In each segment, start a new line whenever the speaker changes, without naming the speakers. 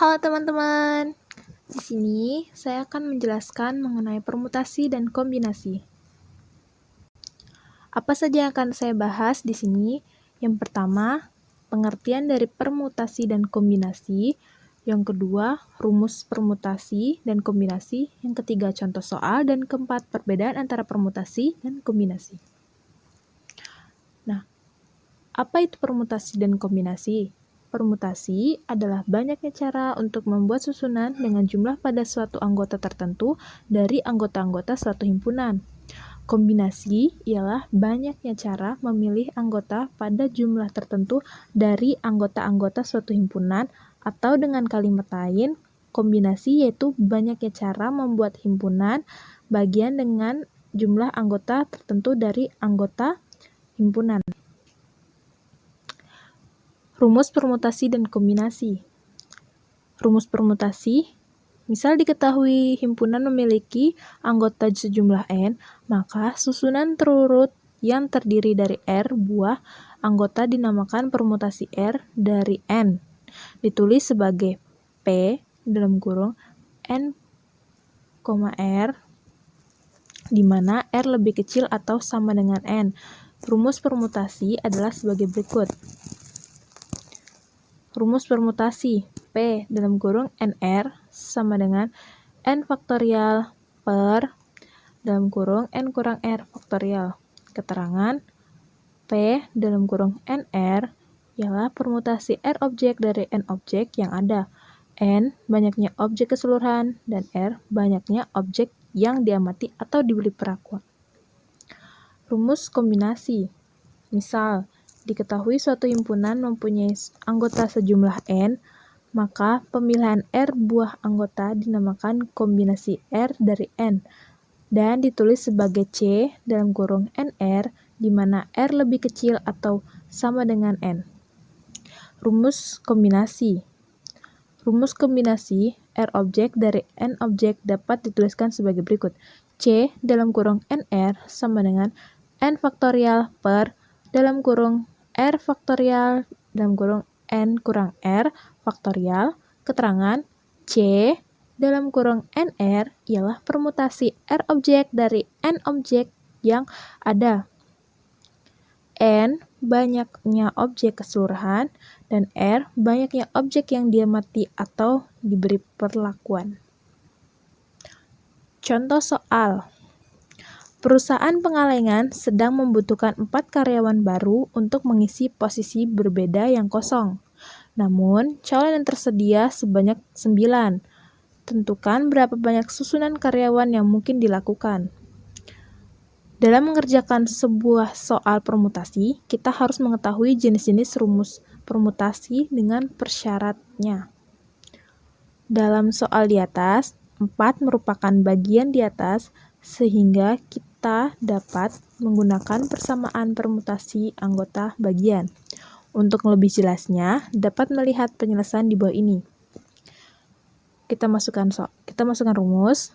Halo teman-teman, di sini saya akan menjelaskan mengenai permutasi dan kombinasi. Apa saja yang akan saya bahas di sini? Yang pertama, pengertian dari permutasi dan kombinasi. Yang kedua, rumus permutasi dan kombinasi. Yang ketiga, contoh soal. Dan keempat, perbedaan antara permutasi dan kombinasi. Nah, apa itu permutasi dan kombinasi? Permutasi adalah banyaknya cara untuk membuat susunan dengan jumlah pada suatu anggota tertentu dari anggota-anggota suatu himpunan. Kombinasi ialah banyaknya cara memilih anggota pada jumlah tertentu dari anggota-anggota suatu himpunan, atau dengan kalimat lain, kombinasi yaitu banyaknya cara membuat himpunan bagian dengan jumlah anggota tertentu dari anggota himpunan. Rumus permutasi dan kombinasi. Rumus permutasi, misal diketahui himpunan memiliki anggota sejumlah N, maka susunan terurut yang terdiri dari R buah anggota dinamakan permutasi R dari N. Ditulis sebagai P dalam kurung N, R, di mana R lebih kecil atau sama dengan N. Rumus permutasi adalah sebagai berikut. Rumus permutasi P dalam kurung NR sama dengan N faktorial per dalam kurung N kurang R faktorial. Keterangan P dalam kurung NR ialah permutasi R objek dari N objek yang ada. N banyaknya objek keseluruhan dan R banyaknya objek yang diamati atau diberi perlakuan. Rumus kombinasi. Misal, diketahui suatu himpunan mempunyai anggota sejumlah N, maka pemilihan R buah anggota dinamakan kombinasi R dari N, dan ditulis sebagai C dalam kurung NR, di mana R lebih kecil atau sama dengan N. Rumus kombinasi. Rumus kombinasi R objek dari N objek dapat dituliskan sebagai berikut. C dalam kurung NR sama dengan N faktorial per dalam kurung R faktorial dalam kurung N kurang R faktorial. Keterangan C dalam kurung NR ialah permutasi R objek dari N objek yang ada. N banyaknya objek keseluruhan dan R banyaknya objek yang diamati atau diberi perlakuan. Contoh soal. Perusahaan pengalengan sedang membutuhkan 4 karyawan baru untuk mengisi posisi berbeda yang kosong. Namun, calon yang tersedia sebanyak 9. Tentukan berapa banyak susunan karyawan yang mungkin dilakukan. Dalam mengerjakan sebuah soal permutasi, kita harus mengetahui jenis-jenis rumus permutasi dengan persyaratnya. Dalam soal di atas, 4 merupakan bagian di atas, sehingga kita dapat menggunakan persamaan permutasi anggota bagian. Untuk lebih jelasnya, dapat melihat penjelasan di bawah ini. Kita masukkan rumus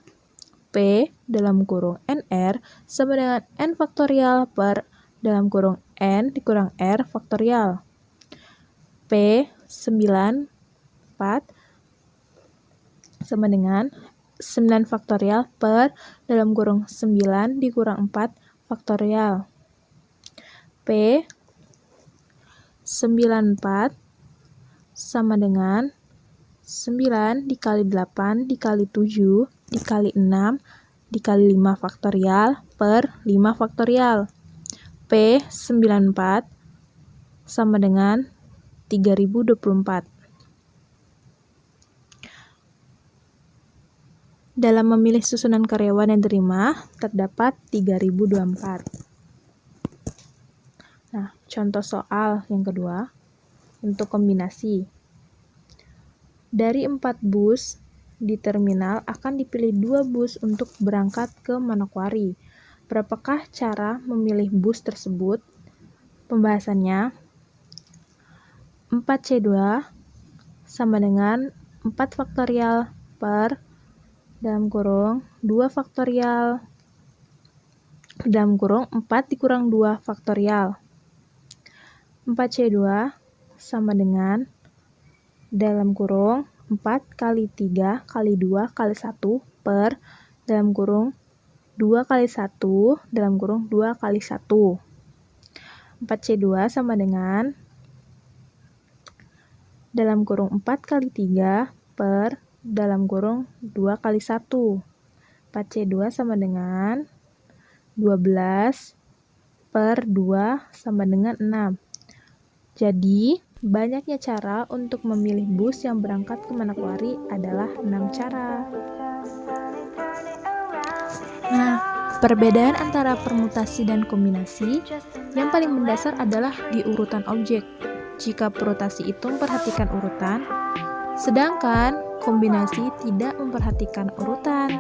P dalam kurung NR sama dengan N faktorial per dalam kurung N dikurang R faktorial. P 94 sama dengan 9 faktorial per dalam kurung 9 dikurang 4 faktorial. P 94 sama dengan 9 dikali 8 dikali 7 dikali 6 dikali 5 faktorial per 5 faktorial. P 94 sama dengan 3024. Dalam memilih susunan karyawan yang diterima, terdapat 3024. Nah, contoh soal yang kedua, untuk kombinasi. Dari 4 bus di terminal akan dipilih 2 bus untuk berangkat ke Manokwari. Berapakah cara memilih bus tersebut? Pembahasannya, 4C2 sama dengan 4 faktorial per dalam kurung 2 faktorial dalam kurung 4 dikurang 2 faktorial. 4C2 sama dengan dalam kurung 4 kali 3 kali 2 kali 1 per dalam kurung 2 kali 1 dalam kurung 2 kali 1. 4C2 sama dengan dalam kurung 4 kali 3 per dalam kurung 2 kali 1. 4C2 sama dengan 12 per 2 sama dengan 6. Jadi, banyaknya cara untuk memilih bus yang berangkat ke Manokwari adalah 6 cara. Nah, perbedaan antara permutasi dan kombinasi yang paling mendasar adalah di urutan objek. Jika permutasi itu memperhatikan urutan, sedangkan kombinasi tidak memperhatikan urutan.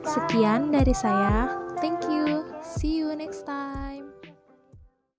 Sekian dari saya. Thank you. See you next time.